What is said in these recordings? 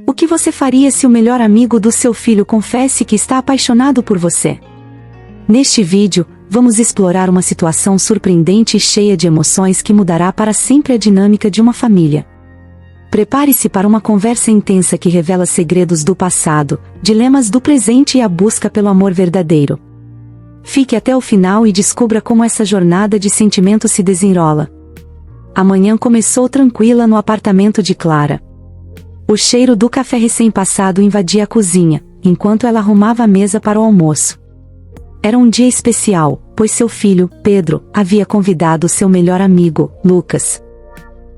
O que você faria se o melhor amigo do seu filho confesse que está apaixonado por você? Neste vídeo, vamos explorar uma situação surpreendente e cheia de emoções que mudará para sempre a dinâmica de uma família. Prepare-se para uma conversa intensa que revela segredos do passado, dilemas do presente e a busca pelo amor verdadeiro. Fique até o final e descubra como essa jornada de sentimentos se desenrola. A manhã começou tranquila no apartamento de Clara. O cheiro do café recém-passado invadia a cozinha, enquanto ela arrumava a mesa para o almoço. Era um dia especial, pois seu filho, Pedro, havia convidado seu melhor amigo, Lucas.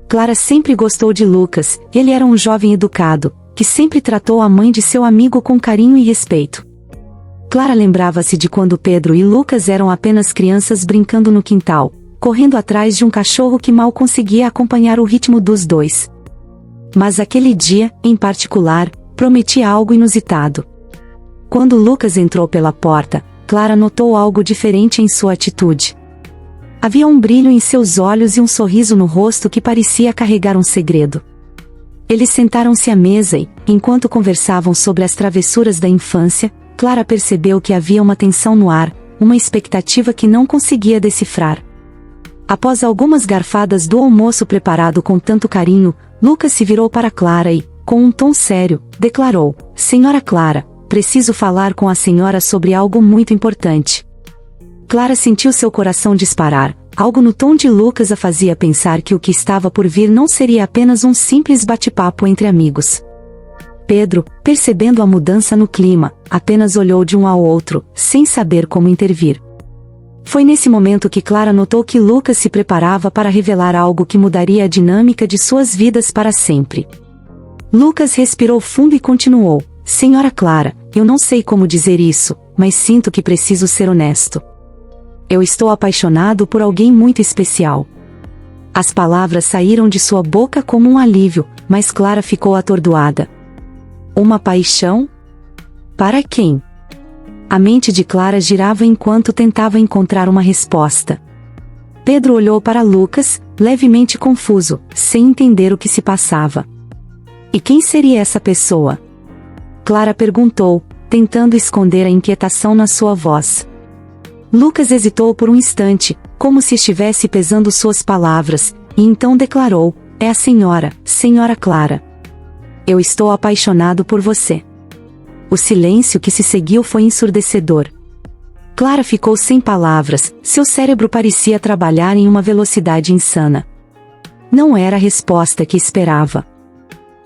Clara sempre gostou de Lucas, ele era um jovem educado, que sempre tratou a mãe de seu amigo com carinho e respeito. Clara lembrava-se de quando Pedro e Lucas eram apenas crianças brincando no quintal, correndo atrás de um cachorro que mal conseguia acompanhar o ritmo dos dois. Mas aquele dia, em particular, prometia algo inusitado. Quando Lucas entrou pela porta, Clara notou algo diferente em sua atitude. Havia um brilho em seus olhos e um sorriso no rosto que parecia carregar um segredo. Eles sentaram-se à mesa e, enquanto conversavam sobre as travessuras da infância, Clara percebeu que havia uma tensão no ar, uma expectativa que não conseguia decifrar. Após algumas garfadas do almoço preparado com tanto carinho, Lucas se virou para Clara e, com um tom sério, declarou: "Senhora Clara, preciso falar com a senhora sobre algo muito importante." Clara sentiu seu coração disparar, algo no tom de Lucas a fazia pensar que o que estava por vir não seria apenas um simples bate-papo entre amigos. Pedro, percebendo a mudança no clima, apenas olhou de um ao outro, sem saber como intervir. Foi nesse momento que Clara notou que Lucas se preparava para revelar algo que mudaria a dinâmica de suas vidas para sempre. Lucas respirou fundo e continuou: "Senhora Clara, eu não sei como dizer isso, mas sinto que preciso ser honesto. Eu estou apaixonado por alguém muito especial." As palavras saíram de sua boca como um alívio, mas Clara ficou atordoada. Uma paixão? Para quem? A mente de Clara girava enquanto tentava encontrar uma resposta. Pedro olhou para Lucas, levemente confuso, sem entender o que se passava. E quem seria essa pessoa? Clara perguntou, tentando esconder a inquietação na sua voz. Lucas hesitou por um instante, como se estivesse pesando suas palavras, e então declarou: "É a senhora Clara. Eu estou apaixonado por você." O silêncio que se seguiu foi ensurdecedor. Clara ficou sem palavras, seu cérebro parecia trabalhar em uma velocidade insana. Não era a resposta que esperava.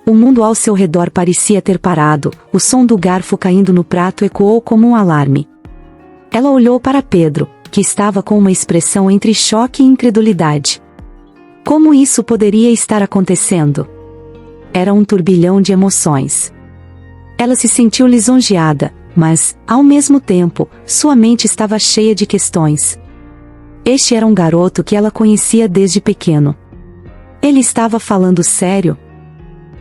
O mundo ao seu redor parecia ter parado, o som do garfo caindo no prato ecoou como um alarme. Ela olhou para Pedro, que estava com uma expressão entre choque e incredulidade. Como isso poderia estar acontecendo? Era um turbilhão de emoções. Ela se sentiu lisonjeada, mas, ao mesmo tempo, sua mente estava cheia de questões. Este era um garoto que ela conhecia desde pequeno. Ele estava falando sério?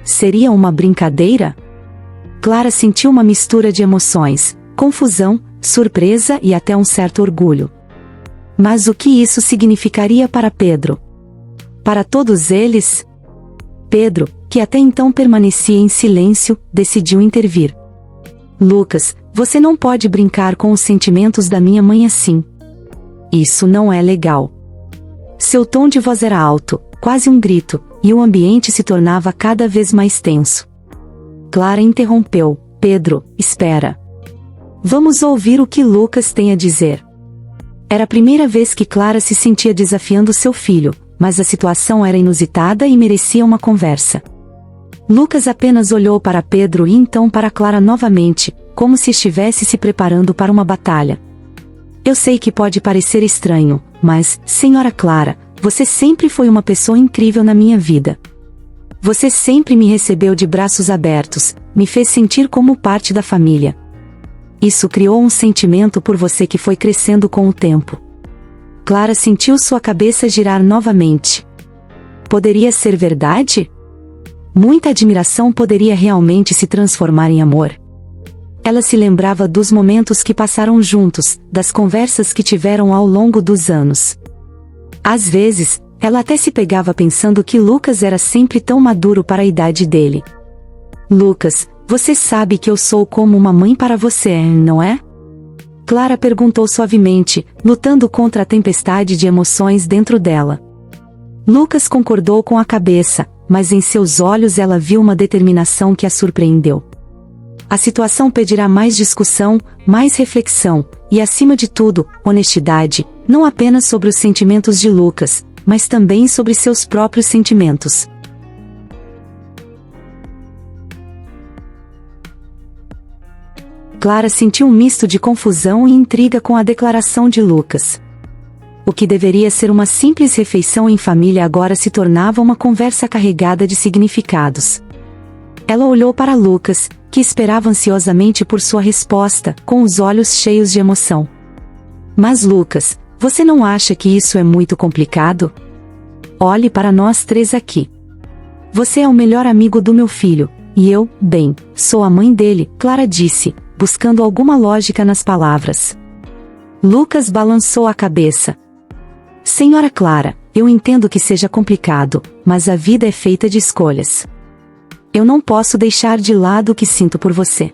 Seria uma brincadeira? Clara sentiu uma mistura de emoções, confusão, surpresa e até um certo orgulho. Mas o que isso significaria para Pedro? Para todos eles? Pedro, que até então permanecia em silêncio, decidiu intervir. "Lucas, você não pode brincar com os sentimentos da minha mãe assim. Isso não é legal." Seu tom de voz era alto, quase um grito, e o ambiente se tornava cada vez mais tenso. Clara interrompeu: "Pedro, espera. Vamos ouvir o que Lucas tem a dizer." Era a primeira vez que Clara se sentia desafiando seu filho, mas a situação era inusitada e merecia uma conversa. Lucas apenas olhou para Pedro e então para Clara novamente, como se estivesse se preparando para uma batalha. "Eu sei que pode parecer estranho, mas, senhora Clara, você sempre foi uma pessoa incrível na minha vida. Você sempre me recebeu de braços abertos, me fez sentir como parte da família. Isso criou um sentimento por você que foi crescendo com o tempo." Clara sentiu sua cabeça girar novamente. Poderia ser verdade? Muita admiração poderia realmente se transformar em amor. Ela se lembrava dos momentos que passaram juntos, das conversas que tiveram ao longo dos anos. Às vezes, ela até se pegava pensando que Lucas era sempre tão maduro para a idade dele. Lucas, você sabe que eu sou como uma mãe para você, não é? Clara perguntou suavemente, lutando contra a tempestade de emoções dentro dela. Lucas concordou com a cabeça, mas em seus olhos ela viu uma determinação que a surpreendeu. A situação pedirá mais discussão, mais reflexão, e acima de tudo, honestidade, não apenas sobre os sentimentos de Lucas, mas também sobre seus próprios sentimentos. Clara sentiu um misto de confusão e intriga com a declaração de Lucas. O que deveria ser uma simples refeição em família agora se tornava uma conversa carregada de significados. Ela olhou para Lucas, que esperava ansiosamente por sua resposta, com os olhos cheios de emoção. Mas Lucas, você não acha que isso é muito complicado? Olhe para nós três aqui. Você é o melhor amigo do meu filho, e eu, bem, sou a mãe dele, Clara disse, buscando alguma lógica nas palavras. Lucas balançou a cabeça. Senhora Clara, eu entendo que seja complicado, mas a vida é feita de escolhas. Eu não posso deixar de lado o que sinto por você.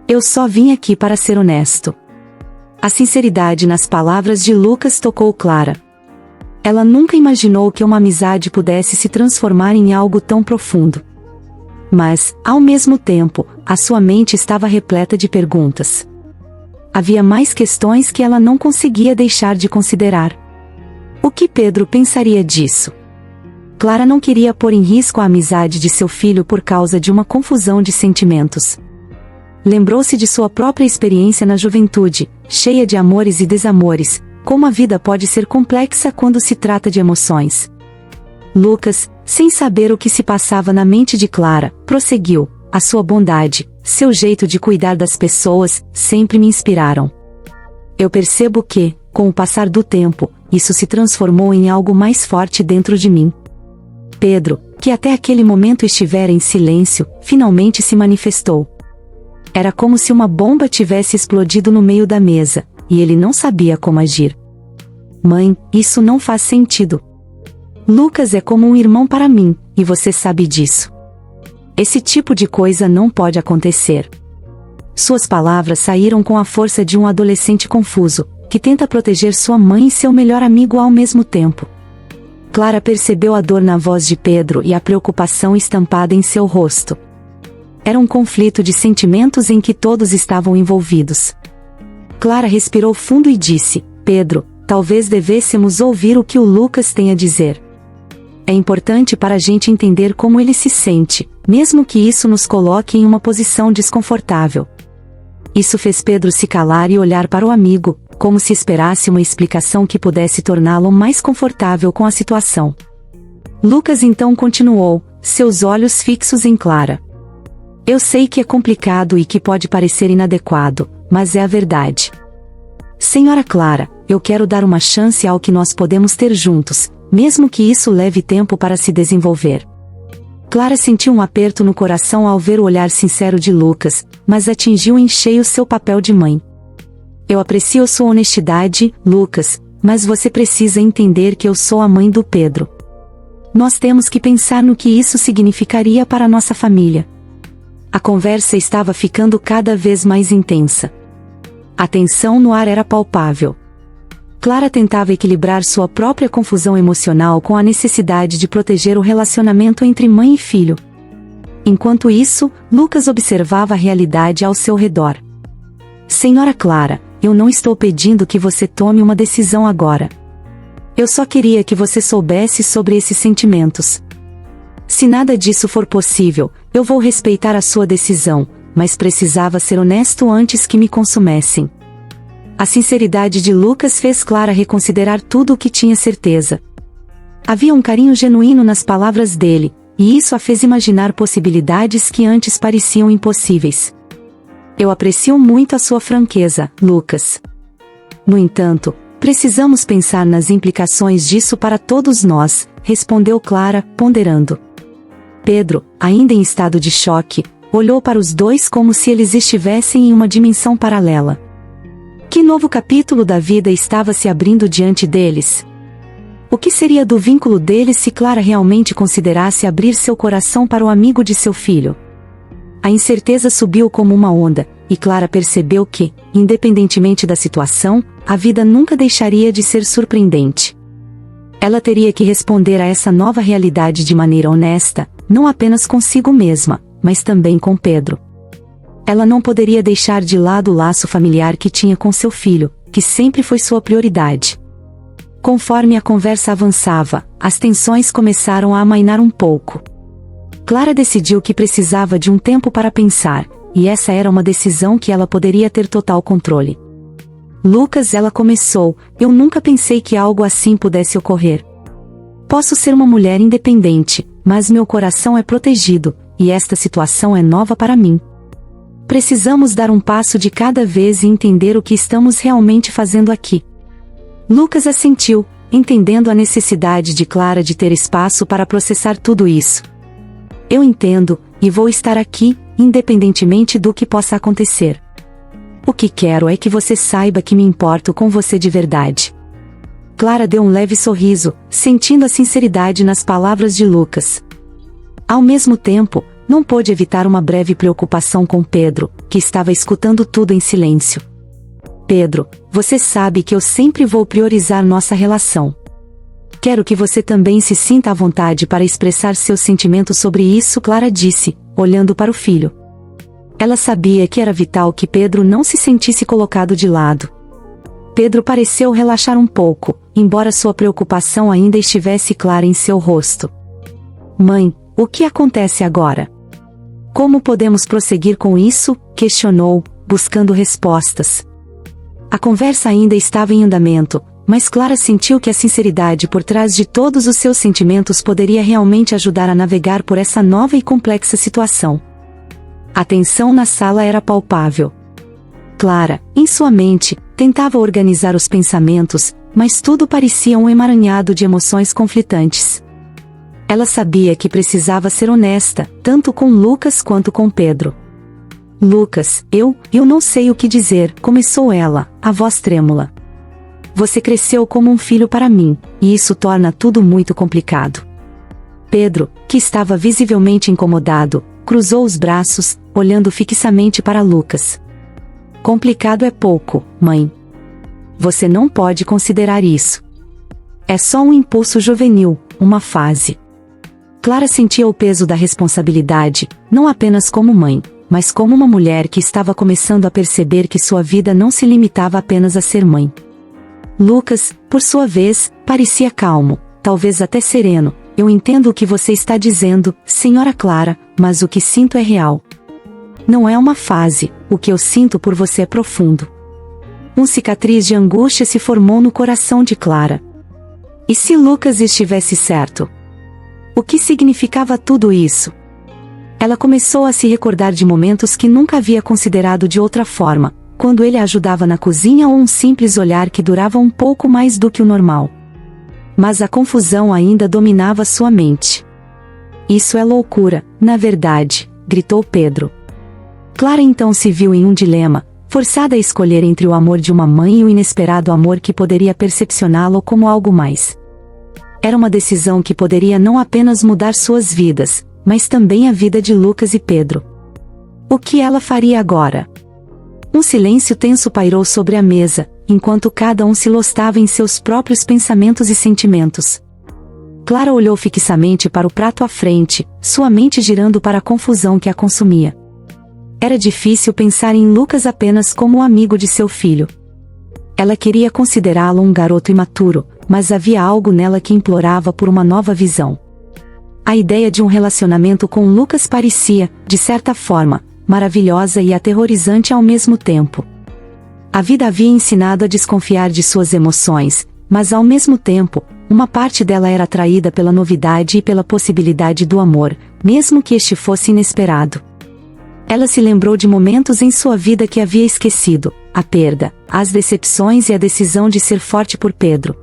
Eu só vim aqui para ser honesto. A sinceridade nas palavras de Lucas tocou Clara. Ela nunca imaginou que uma amizade pudesse se transformar em algo tão profundo. Mas, ao mesmo tempo, a sua mente estava repleta de perguntas. Havia mais questões que ela não conseguia deixar de considerar. O que Pedro pensaria disso? Clara não queria pôr em risco a amizade de seu filho por causa de uma confusão de sentimentos. Lembrou-se de sua própria experiência na juventude, cheia de amores e desamores, como a vida pode ser complexa quando se trata de emoções. Lucas, sem saber o que se passava na mente de Clara, prosseguiu: a sua bondade, seu jeito de cuidar das pessoas, sempre me inspiraram. Eu percebo que, com o passar do tempo, isso se transformou em algo mais forte dentro de mim. Pedro, que até aquele momento estivera em silêncio, finalmente se manifestou. Era como se uma bomba tivesse explodido no meio da mesa, e ele não sabia como agir. Mãe, isso não faz sentido. Lucas é como um irmão para mim, e você sabe disso. Esse tipo de coisa não pode acontecer. Suas palavras saíram com a força de um adolescente confuso, que tenta proteger sua mãe e seu melhor amigo ao mesmo tempo. Clara percebeu a dor na voz de Pedro e a preocupação estampada em seu rosto. Era um conflito de sentimentos em que todos estavam envolvidos. Clara respirou fundo e disse: Pedro, talvez devêssemos ouvir o que o Lucas tem a dizer. É importante para a gente entender como ele se sente, mesmo que isso nos coloque em uma posição desconfortável. Isso fez Pedro se calar e olhar para o amigo, como se esperasse uma explicação que pudesse torná-lo mais confortável com a situação. Lucas então continuou, seus olhos fixos em Clara. Eu sei que é complicado e que pode parecer inadequado, mas é a verdade. Senhora Clara, eu quero dar uma chance ao que nós podemos ter juntos, mesmo que isso leve tempo para se desenvolver. Clara sentiu um aperto no coração ao ver o olhar sincero de Lucas, mas atingiu em cheio seu papel de mãe. Eu aprecio sua honestidade, Lucas, mas você precisa entender que eu sou a mãe do Pedro. Nós temos que pensar no que isso significaria para nossa família. A conversa estava ficando cada vez mais intensa. A tensão no ar era palpável. Clara tentava equilibrar sua própria confusão emocional com a necessidade de proteger o relacionamento entre mãe e filho. Enquanto isso, Lucas observava a realidade ao seu redor. Senhora Clara, eu não estou pedindo que você tome uma decisão agora. Eu só queria que você soubesse sobre esses sentimentos. Se nada disso for possível, eu vou respeitar a sua decisão, mas precisava ser honesto antes que me consumessem. A sinceridade de Lucas fez Clara reconsiderar tudo o que tinha certeza. Havia um carinho genuíno nas palavras dele, e isso a fez imaginar possibilidades que antes pareciam impossíveis. Eu aprecio muito a sua franqueza, Lucas. No entanto, precisamos pensar nas implicações disso para todos nós, respondeu Clara, ponderando. Pedro, ainda em estado de choque, olhou para os dois como se eles estivessem em uma dimensão paralela. Que novo capítulo da vida estava se abrindo diante deles? O que seria do vínculo deles se Clara realmente considerasse abrir seu coração para o amigo de seu filho? a incerteza subiu como uma onda, e Clara percebeu que, independentemente da situação, a vida nunca deixaria de ser surpreendente. Ela teria que responder a essa nova realidade de maneira honesta, não apenas consigo mesma, mas também com Pedro. Ela não poderia deixar de lado o laço familiar que tinha com seu filho, que sempre foi sua prioridade. Conforme a conversa avançava, as tensões começaram a amainar um pouco. Clara decidiu que precisava de um tempo para pensar, e essa era uma decisão que ela poderia ter total controle. Lucas, ela começou, eu nunca pensei que algo assim pudesse ocorrer. Posso ser uma mulher independente, mas meu coração é protegido, e esta situação é nova para mim. Precisamos dar um passo de cada vez e entender o que estamos realmente fazendo aqui. Lucas assentiu, entendendo a necessidade de Clara de ter espaço para processar tudo isso. Eu entendo, e vou estar aqui, independentemente do que possa acontecer. O que quero é que você saiba que me importo com você de verdade. Clara deu um leve sorriso, sentindo a sinceridade nas palavras de Lucas. Ao mesmo tempo, não pôde evitar uma breve preocupação com Pedro, que estava escutando tudo em silêncio. Pedro, você sabe que eu sempre vou priorizar nossa relação. Quero que você também se sinta à vontade para expressar seus sentimentos sobre isso, Clara disse, olhando para o filho. Ela sabia que era vital que Pedro não se sentisse colocado de lado. Pedro pareceu relaxar um pouco, embora sua preocupação ainda estivesse clara em seu rosto. Mãe, o que acontece agora? Como podemos prosseguir com isso? Questionou, buscando respostas. A conversa ainda estava em andamento, mas Clara sentiu que a sinceridade por trás de todos os seus sentimentos poderia realmente ajudar a navegar por essa nova e complexa situação. A tensão na sala era palpável. Clara, em sua mente, tentava organizar os pensamentos, mas tudo parecia um emaranhado de emoções conflitantes. Ela sabia que precisava ser honesta, tanto com Lucas quanto com Pedro. Lucas, eu não sei o que dizer, começou ela, a voz trêmula. Você cresceu como um filho para mim, e isso torna tudo muito complicado. Pedro, que estava visivelmente incomodado, cruzou os braços, olhando fixamente para Lucas. Complicado é pouco, mãe. Você não pode considerar isso. É só um impulso juvenil, uma fase. Clara sentia o peso da responsabilidade, não apenas como mãe, mas como uma mulher que estava começando a perceber que sua vida não se limitava apenas a ser mãe. Lucas, por sua vez, parecia calmo, talvez até sereno. Eu entendo o que você está dizendo, senhora Clara, mas o que sinto é real. Não é uma fase, o que eu sinto por você é profundo. Uma cicatriz de angústia se formou no coração de Clara. E se Lucas estivesse certo? O que significava tudo isso? Ela começou a se recordar de momentos que nunca havia considerado de outra forma, quando ele a ajudava na cozinha ou um simples olhar que durava um pouco mais do que o normal. Mas a confusão ainda dominava sua mente. Isso é loucura, na verdade, gritou Pedro. Clara então se viu em um dilema, forçada a escolher entre o amor de uma mãe e o inesperado amor que poderia percepcioná-lo como algo mais. Era uma decisão que poderia não apenas mudar suas vidas, mas também a vida de Lucas e Pedro. O que ela faria agora? Um silêncio tenso pairou sobre a mesa, enquanto cada um se lostava em seus próprios pensamentos e sentimentos. Clara olhou fixamente para o prato à frente, sua mente girando para a confusão que a consumia. Era difícil pensar em Lucas apenas como o amigo de seu filho. Ela queria considerá-lo um garoto imaturo, mas havia algo nela que implorava por uma nova visão. A ideia de um relacionamento com Lucas parecia, de certa forma, maravilhosa e aterrorizante ao mesmo tempo. A vida havia ensinado a desconfiar de suas emoções, mas ao mesmo tempo, uma parte dela era atraída pela novidade e pela possibilidade do amor, mesmo que este fosse inesperado. Ela se lembrou de momentos em sua vida que havia esquecido, a perda, as decepções e a decisão de ser forte por Pedro.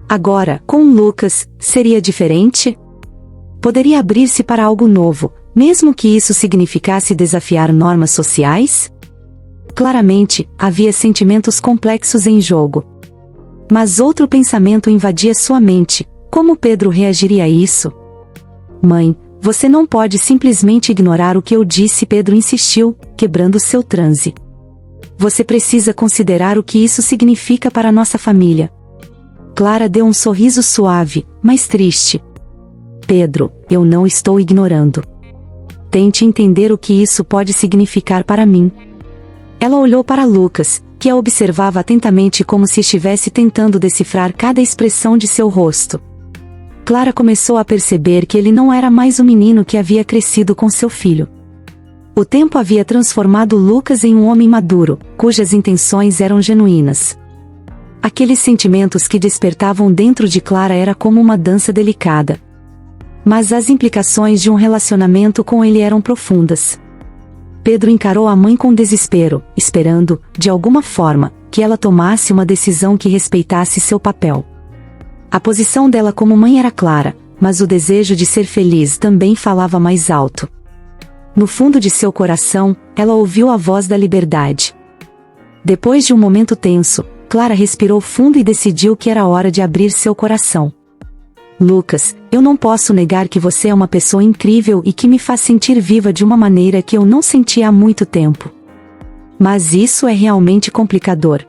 Agora, com Lucas, seria diferente? Poderia abrir-se para algo novo, mesmo que isso significasse desafiar normas sociais? Claramente, havia sentimentos complexos em jogo. Mas outro pensamento invadia sua mente: como Pedro reagiria a isso? Mãe, Você não pode simplesmente ignorar o que eu disse, Pedro insistiu, quebrando seu transe. Você precisa considerar o que isso significa para nossa família. Clara deu um sorriso suave, mas triste. Pedro, eu não estou ignorando. Tente entender o que isso pode significar para mim. Ela olhou para Lucas, que a observava atentamente como se estivesse tentando decifrar cada expressão de seu rosto. Clara começou a perceber que ele não era mais o menino que havia crescido com seu filho. O tempo havia transformado Lucas em um homem maduro, cujas intenções eram genuínas. Aqueles sentimentos que despertavam dentro de Clara era como uma dança delicada. Mas as implicações de um relacionamento com ele eram profundas. Pedro encarou a mãe com desespero, esperando, de alguma forma, que ela tomasse uma decisão que respeitasse seu papel. A posição dela como mãe era clara, mas o desejo de ser feliz também falava mais alto. No fundo de seu coração, ela ouviu a voz da liberdade. Depois de um momento tenso, Clara respirou fundo e decidiu que era hora de abrir seu coração. Lucas, eu não posso negar que você é uma pessoa incrível e que me faz sentir viva de uma maneira que eu não sentia há muito tempo. Mas isso é realmente complicador.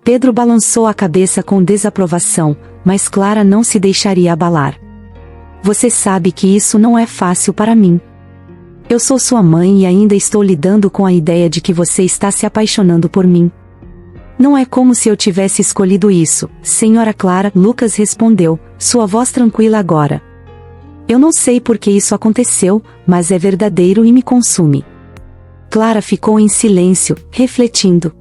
Pedro balançou a cabeça com desaprovação, mas Clara não se deixaria abalar. Você sabe que isso não é fácil para mim. Eu sou sua mãe e ainda estou lidando com a ideia de que você está se apaixonando por mim. Não é como se eu tivesse escolhido isso, senhora Clara, Lucas respondeu, sua voz tranquila agora. Eu não sei por que isso aconteceu, mas é verdadeiro e me consume. Clara ficou em silêncio, refletindo.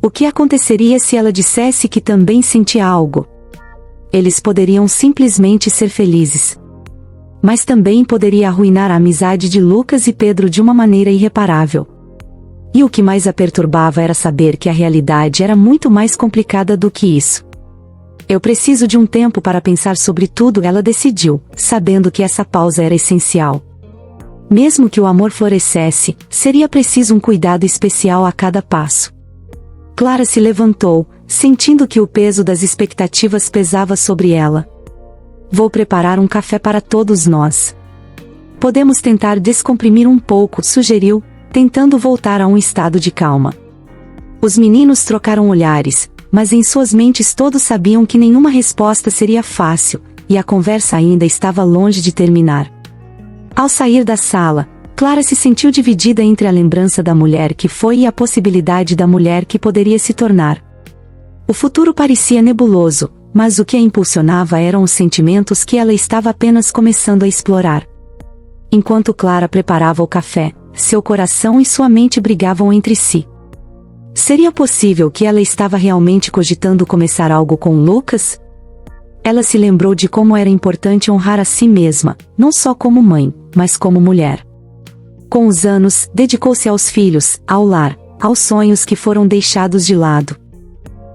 O que aconteceria se ela dissesse que também sentia algo? Eles poderiam simplesmente ser felizes. Mas também poderia arruinar a amizade de Lucas e Pedro de uma maneira irreparável. E o que mais a perturbava era saber que a realidade era muito mais complicada do que isso. Eu preciso de um tempo para pensar sobre tudo, ela decidiu, sabendo que essa pausa era essencial. Mesmo que o amor florescesse, seria preciso um cuidado especial a cada passo. Clara se levantou, sentindo que o peso das expectativas pesava sobre ela. Vou preparar um café para todos nós. Podemos tentar descomprimir um pouco, sugeriu, tentando voltar a um estado de calma. Os meninos trocaram olhares, mas em suas mentes todos sabiam que nenhuma resposta seria fácil, e a conversa ainda estava longe de terminar. Ao sair da sala, Clara se sentiu dividida entre a lembrança da mulher que foi e a possibilidade da mulher que poderia se tornar. O futuro parecia nebuloso, mas o que a impulsionava eram os sentimentos que ela estava apenas começando a explorar. Enquanto Clara preparava o café, seu coração e sua mente brigavam entre si. Seria possível que ela estava realmente cogitando começar algo com Lucas? Ela se lembrou de como era importante honrar a si mesma, não só como mãe, mas como mulher. Com os anos, dedicou-se aos filhos, ao lar, aos sonhos que foram deixados de lado.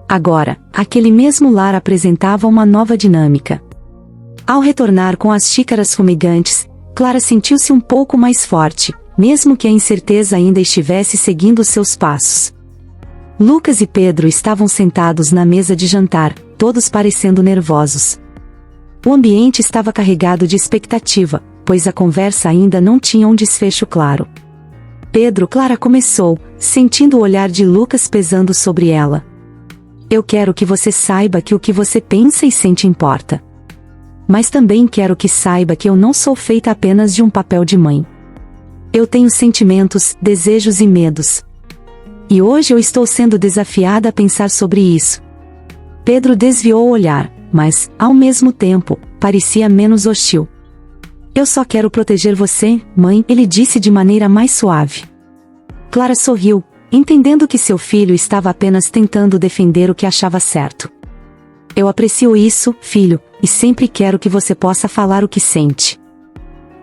Agora, aquele mesmo lar apresentava uma nova dinâmica. Ao retornar com as xícaras fumegantes, Clara sentiu-se um pouco mais forte, mesmo que a incerteza ainda estivesse seguindo seus passos. Lucas e Pedro estavam sentados na mesa de jantar, todos parecendo nervosos. O ambiente estava carregado de expectativa, pois a conversa ainda não tinha um desfecho claro. Pedro, Clara começou, sentindo o olhar de Lucas pesando sobre ela. Eu quero que você saiba que o que você pensa e sente importa. Mas também quero que saiba que eu não sou feita apenas de um papel de mãe. Eu tenho sentimentos, desejos e medos. E hoje eu estou sendo desafiada a pensar sobre isso. Pedro desviou o olhar, mas, ao mesmo tempo, parecia menos hostil. Eu só quero proteger você, mãe, ele disse de maneira mais suave. Clara sorriu, entendendo que seu filho estava apenas tentando defender o que achava certo. Eu aprecio isso, filho, e sempre quero que você possa falar o que sente.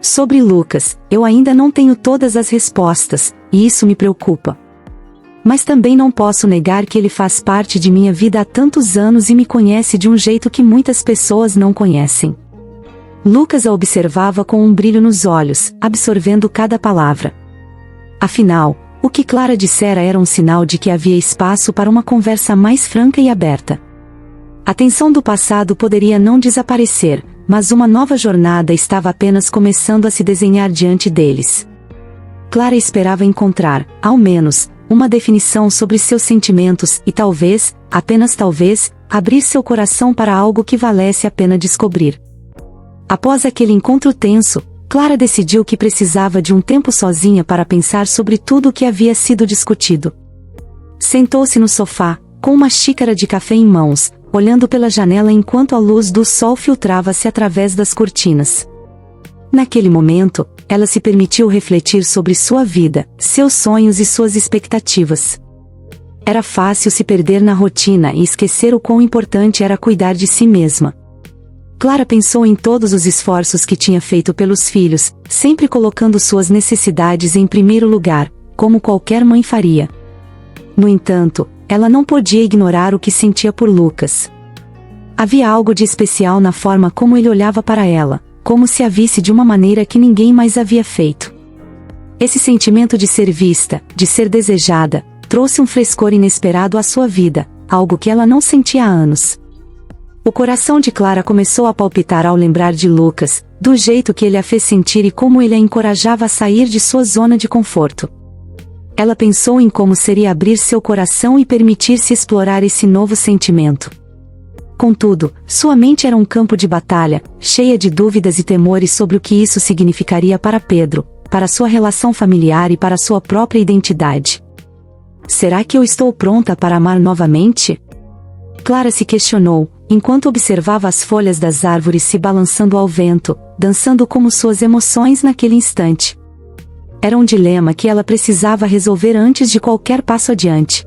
Sobre Lucas, eu ainda não tenho todas as respostas, e isso me preocupa. Mas também não posso negar que ele faz parte de minha vida há tantos anos e me conhece de um jeito que muitas pessoas não conhecem. Lucas a observava com um brilho nos olhos, absorvendo cada palavra. Afinal, o que Clara dissera era um sinal de que havia espaço para uma conversa mais franca e aberta. A tensão do passado poderia não desaparecer, mas uma nova jornada estava apenas começando a se desenhar diante deles. Clara esperava encontrar, ao menos, uma definição sobre seus sentimentos e talvez, apenas talvez, abrir seu coração para algo que valesse a pena descobrir. Após aquele encontro tenso, Clara decidiu que precisava de um tempo sozinha para pensar sobre tudo o que havia sido discutido. Sentou-se no sofá, com uma xícara de café em mãos, olhando pela janela enquanto a luz do sol filtrava-se através das cortinas. Naquele momento, ela se permitiu refletir sobre sua vida, seus sonhos e suas expectativas. Era fácil se perder na rotina e esquecer o quão importante era cuidar de si mesma. Clara pensou em todos os esforços que tinha feito pelos filhos, sempre colocando suas necessidades em primeiro lugar, como qualquer mãe faria. No entanto, ela não podia ignorar o que sentia por Lucas. Havia algo de especial na forma como ele olhava para ela, como se a visse de uma maneira que ninguém mais havia feito. Esse sentimento de ser vista, de ser desejada, trouxe um frescor inesperado à sua vida, algo que ela não sentia há anos. O coração de Clara começou a palpitar ao lembrar de Lucas, do jeito que ele a fez sentir e como ele a encorajava a sair de sua zona de conforto. Ela pensou em como seria abrir seu coração e permitir-se explorar esse novo sentimento. Contudo, sua mente era um campo de batalha, cheia de dúvidas e temores sobre o que isso significaria para Pedro, para sua relação familiar e para sua própria identidade. Será que eu estou pronta para amar novamente? Clara se questionou, enquanto observava as folhas das árvores se balançando ao vento, dançando como suas emoções naquele instante. Era um dilema que ela precisava resolver antes de qualquer passo adiante.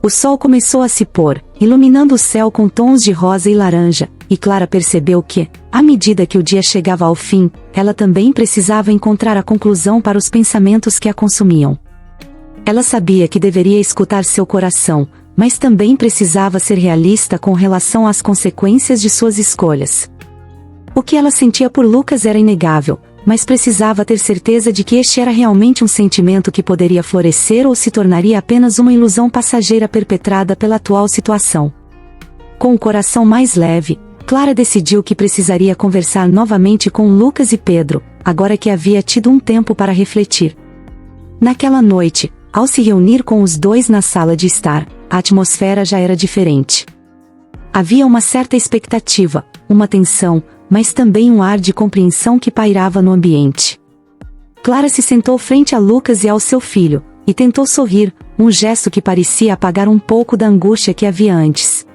O sol começou a se pôr, iluminando o céu com tons de rosa e laranja, e Clara percebeu que, à medida que o dia chegava ao fim, ela também precisava encontrar a conclusão para os pensamentos que a consumiam. Ela sabia que deveria escutar seu coração, mas também precisava ser realista com relação às consequências de suas escolhas. O que ela sentia por Lucas era inegável, mas precisava ter certeza de que este era realmente um sentimento que poderia florescer ou se tornaria apenas uma ilusão passageira perpetrada pela atual situação. Com o coração mais leve, Clara decidiu que precisaria conversar novamente com Lucas e Pedro, agora que havia tido um tempo para refletir. Naquela noite, ao se reunir com os dois na sala de estar, a atmosfera já era diferente. Havia uma certa expectativa, uma tensão, mas também um ar de compreensão que pairava no ambiente. Clara se sentou frente a Lucas e ao seu filho, e tentou sorrir, um gesto que parecia apagar um pouco da angústia que havia antes.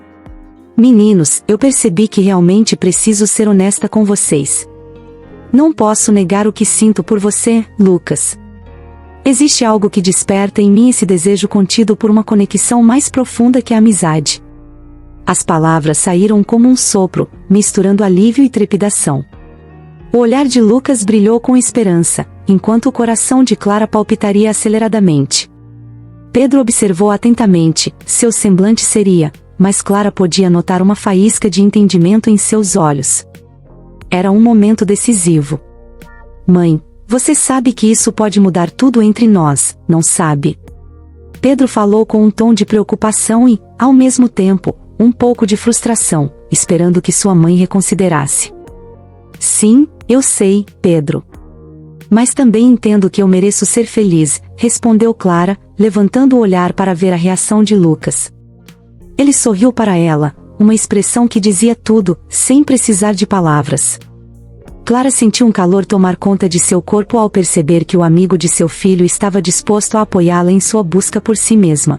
Meninos, eu percebi que realmente preciso ser honesta com vocês. Não posso negar o que sinto por você, Lucas. Existe algo que desperta em mim esse desejo contido por uma conexão mais profunda que a amizade. As palavras saíram como um sopro, misturando alívio e trepidação. O olhar de Lucas brilhou com esperança, enquanto o coração de Clara palpitaria aceleradamente. Pedro observou atentamente, seu semblante seria, mas Clara podia notar uma faísca de entendimento em seus olhos. Era um momento decisivo. Mãe, você sabe que isso pode mudar tudo entre nós, não sabe? Pedro falou com um tom de preocupação e, ao mesmo tempo, um pouco de frustração, esperando que sua mãe reconsiderasse. Sim, eu sei, Pedro. Mas também entendo que eu mereço ser feliz, respondeu Clara, levantando o olhar para ver a reação de Lucas. Ele sorriu para ela, uma expressão que dizia tudo, sem precisar de palavras. Clara sentiu um calor tomar conta de seu corpo ao perceber que o amigo de seu filho estava disposto a apoiá-la em sua busca por si mesma.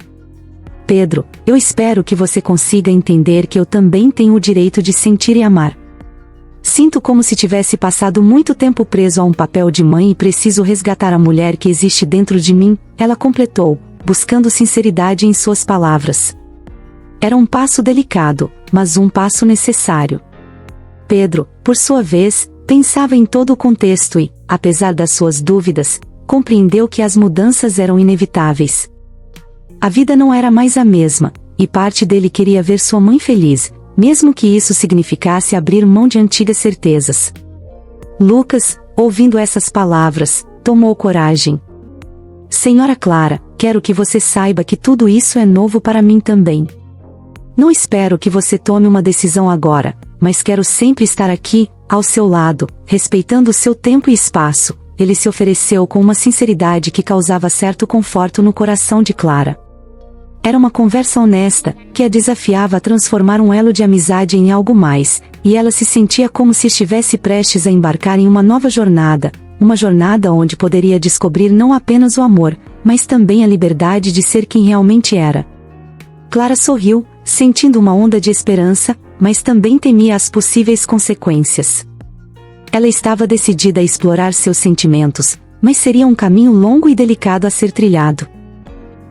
Pedro, eu espero que você consiga entender que eu também tenho o direito de sentir e amar. Sinto como se tivesse passado muito tempo preso a um papel de mãe e preciso resgatar a mulher que existe dentro de mim, ela completou, buscando sinceridade em suas palavras. Era um passo delicado, mas um passo necessário. Pedro, por sua vez, pensava em todo o contexto e, apesar das suas dúvidas, compreendeu que as mudanças eram inevitáveis. A vida não era mais a mesma, e parte dele queria ver sua mãe feliz, mesmo que isso significasse abrir mão de antigas certezas. Lucas, ouvindo essas palavras, tomou coragem. Senhora Clara, quero que você saiba que tudo isso é novo para mim também. Não espero que você tome uma decisão agora, mas quero sempre estar aqui, ao seu lado, respeitando seu tempo e espaço, ele se ofereceu com uma sinceridade que causava certo conforto no coração de Clara. Era uma conversa honesta, que a desafiava a transformar um elo de amizade em algo mais, e ela se sentia como se estivesse prestes a embarcar em uma nova jornada, uma jornada onde poderia descobrir não apenas o amor, mas também a liberdade de ser quem realmente era. Clara sorriu, sentindo uma onda de esperança, mas também temia as possíveis consequências. Ela estava decidida a explorar seus sentimentos, mas seria um caminho longo e delicado a ser trilhado.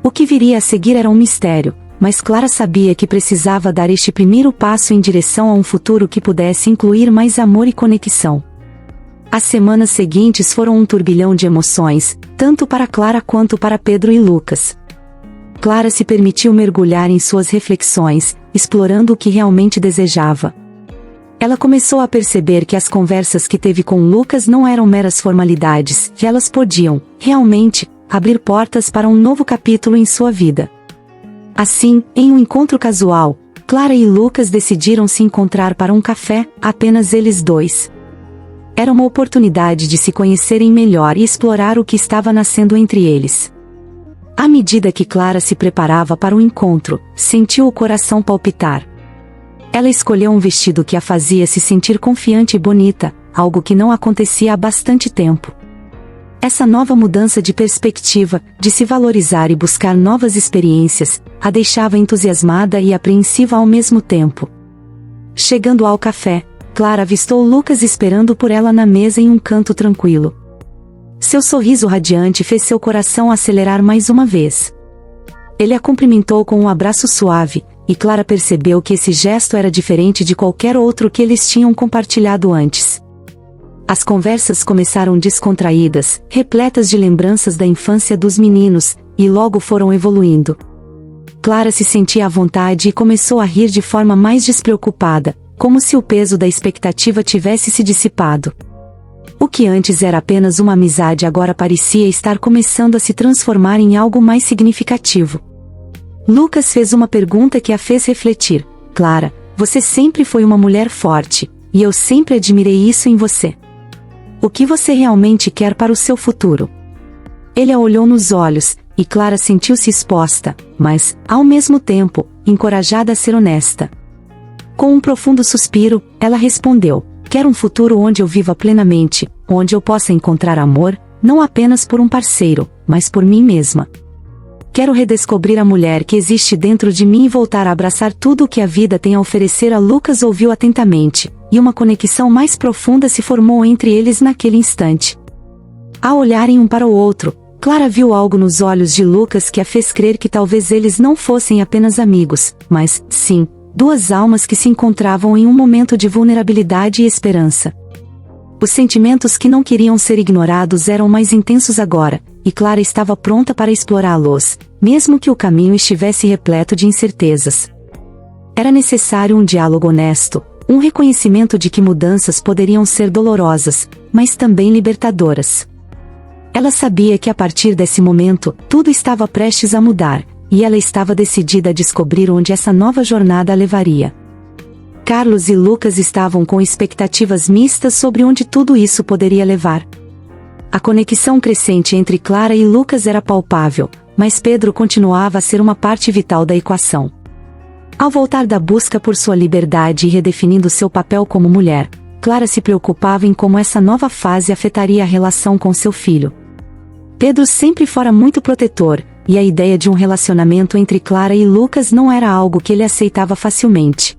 O que viria a seguir era um mistério, mas Clara sabia que precisava dar este primeiro passo em direção a um futuro que pudesse incluir mais amor e conexão. As semanas seguintes foram um turbilhão de emoções, tanto para Clara quanto para Pedro e Lucas. Clara se permitiu mergulhar em suas reflexões, explorando o que realmente desejava. Ela começou a perceber que as conversas que teve com Lucas não eram meras formalidades, que elas podiam, realmente, abrir portas para um novo capítulo em sua vida. Assim, em um encontro casual, Clara e Lucas decidiram se encontrar para um café, apenas eles dois. Era uma oportunidade de se conhecerem melhor e explorar o que estava nascendo entre eles. À medida que Clara se preparava para o encontro, sentiu o coração palpitar. Ela escolheu um vestido que a fazia se sentir confiante e bonita, algo que não acontecia há bastante tempo. Essa nova mudança de perspectiva, de se valorizar e buscar novas experiências, a deixava entusiasmada e apreensiva ao mesmo tempo. Chegando ao café, Clara avistou Lucas esperando por ela na mesa em um canto tranquilo. Seu sorriso radiante fez seu coração acelerar mais uma vez. Ele a cumprimentou com um abraço suave, e Clara percebeu que esse gesto era diferente de qualquer outro que eles tinham compartilhado antes. As conversas começaram descontraídas, repletas de lembranças da infância dos meninos, e logo foram evoluindo. Clara se sentia à vontade e começou a rir de forma mais despreocupada, como se o peso da expectativa tivesse se dissipado. O que antes era apenas uma amizade agora parecia estar começando a se transformar em algo mais significativo. Lucas fez uma pergunta que a fez refletir. Clara, você sempre foi uma mulher forte, e eu sempre admirei isso em você. O que você realmente quer para o seu futuro? Ele a olhou nos olhos, e Clara sentiu-se exposta, mas, ao mesmo tempo, encorajada a ser honesta. Com um profundo suspiro, ela respondeu: quero um futuro onde eu viva plenamente, onde eu possa encontrar amor, não apenas por um parceiro, mas por mim mesma. Quero redescobrir a mulher que existe dentro de mim e voltar a abraçar tudo o que a vida tem a oferecer. A Lucas ouviu atentamente, e uma conexão mais profunda se formou entre eles naquele instante. Ao olharem um para o outro, Clara viu algo nos olhos de Lucas que a fez crer que talvez eles não fossem apenas amigos, mas, sim, duas almas que se encontravam em um momento de vulnerabilidade e esperança. Os sentimentos que não queriam ser ignorados eram mais intensos agora, e Clara estava pronta para explorá-los, mesmo que o caminho estivesse repleto de incertezas. Era necessário um diálogo honesto, um reconhecimento de que mudanças poderiam ser dolorosas, mas também libertadoras. Ela sabia que a partir desse momento, tudo estava prestes a mudar, e ela estava decidida a descobrir onde essa nova jornada a levaria. Carlos e Lucas estavam com expectativas mistas sobre onde tudo isso poderia levar. A conexão crescente entre Clara e Lucas era palpável, mas Pedro continuava a ser uma parte vital da equação. Ao voltar da busca por sua liberdade e redefinindo seu papel como mulher, Clara se preocupava em como essa nova fase afetaria a relação com seu filho. Pedro sempre fora muito protetor, e a ideia de um relacionamento entre Clara e Lucas não era algo que ele aceitava facilmente.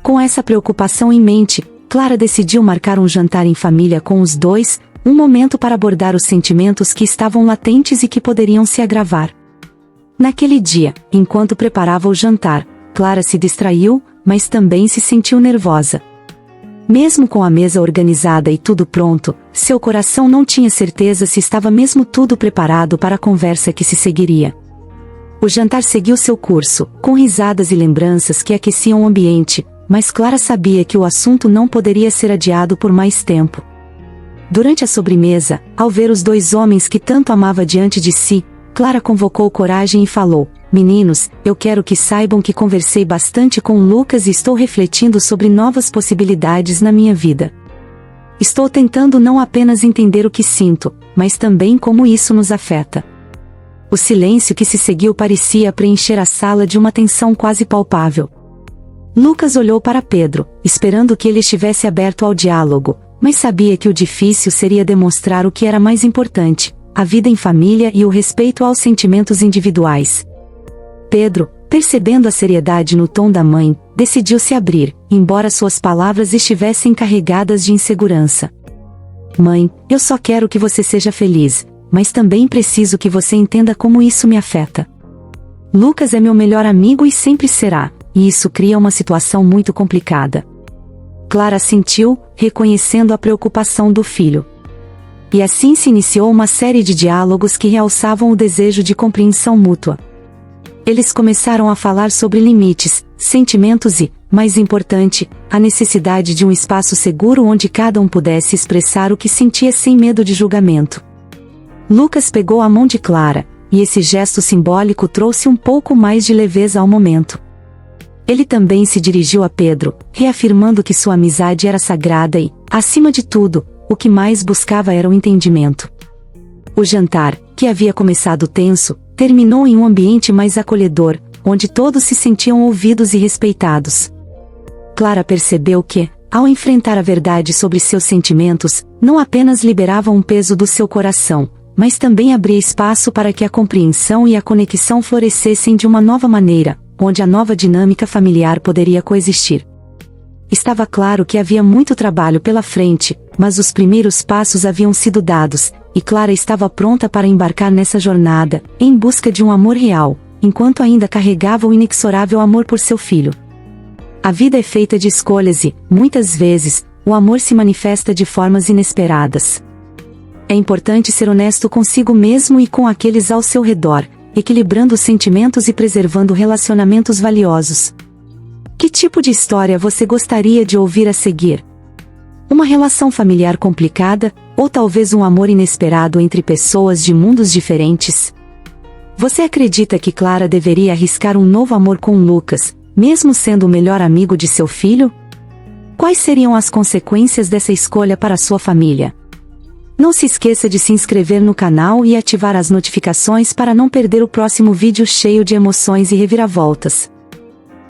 Com essa preocupação em mente, Clara decidiu marcar um jantar em família com os dois, um momento para abordar os sentimentos que estavam latentes e que poderiam se agravar. Naquele dia, enquanto preparava o jantar, Clara se distraiu, mas também se sentiu nervosa. Mesmo com a mesa organizada e tudo pronto, seu coração não tinha certeza se estava mesmo tudo preparado para a conversa que se seguiria. O jantar seguiu seu curso, com risadas e lembranças que aqueciam o ambiente, mas Clara sabia que o assunto não poderia ser adiado por mais tempo. Durante a sobremesa, ao ver os dois homens que tanto amava diante de si, Clara convocou coragem e falou: meninos, eu quero que saibam que conversei bastante com o Lucas e estou refletindo sobre novas possibilidades na minha vida. Estou tentando não apenas entender o que sinto, mas também como isso nos afeta. O silêncio que se seguiu parecia preencher a sala de uma tensão quase palpável. Lucas olhou para Pedro, esperando que ele estivesse aberto ao diálogo, mas sabia que o difícil seria demonstrar o que era mais importante: a vida em família e o respeito aos sentimentos individuais. Pedro, percebendo a seriedade no tom da mãe, decidiu se abrir, embora suas palavras estivessem carregadas de insegurança. Mãe, eu só quero que você seja feliz, mas também preciso que você entenda como isso me afeta. Lucas é meu melhor amigo e sempre será, e isso cria uma situação muito complicada. Clara assentiu, reconhecendo a preocupação do filho. E assim se iniciou uma série de diálogos que realçavam o desejo de compreensão mútua. Eles começaram a falar sobre limites, sentimentos e, mais importante, a necessidade de um espaço seguro onde cada um pudesse expressar o que sentia sem medo de julgamento. Lucas pegou a mão de Clara, e esse gesto simbólico trouxe um pouco mais de leveza ao momento. Ele também se dirigiu a Pedro, reafirmando que sua amizade era sagrada e, acima de tudo, o que mais buscava era o entendimento. O jantar, que havia começado tenso, terminou em um ambiente mais acolhedor, onde todos se sentiam ouvidos e respeitados. Clara percebeu que, ao enfrentar a verdade sobre seus sentimentos, não apenas liberava um peso do seu coração, mas também abria espaço para que a compreensão e a conexão florescessem de uma nova maneira, onde a nova dinâmica familiar poderia coexistir. Estava claro que havia muito trabalho pela frente, mas os primeiros passos haviam sido dados, e Clara estava pronta para embarcar nessa jornada, em busca de um amor real, enquanto ainda carregava o inexorável amor por seu filho. A vida é feita de escolhas e, muitas vezes, o amor se manifesta de formas inesperadas. É importante ser honesto consigo mesmo e com aqueles ao seu redor, equilibrando os sentimentos e preservando relacionamentos valiosos. Que tipo de história você gostaria de ouvir a seguir? Uma relação familiar complicada, ou talvez um amor inesperado entre pessoas de mundos diferentes? Você acredita que Clara deveria arriscar um novo amor com Lucas, mesmo sendo o melhor amigo de seu filho? Quais seriam as consequências dessa escolha para sua família? Não se esqueça de se inscrever no canal e ativar as notificações para não perder o próximo vídeo cheio de emoções e reviravoltas.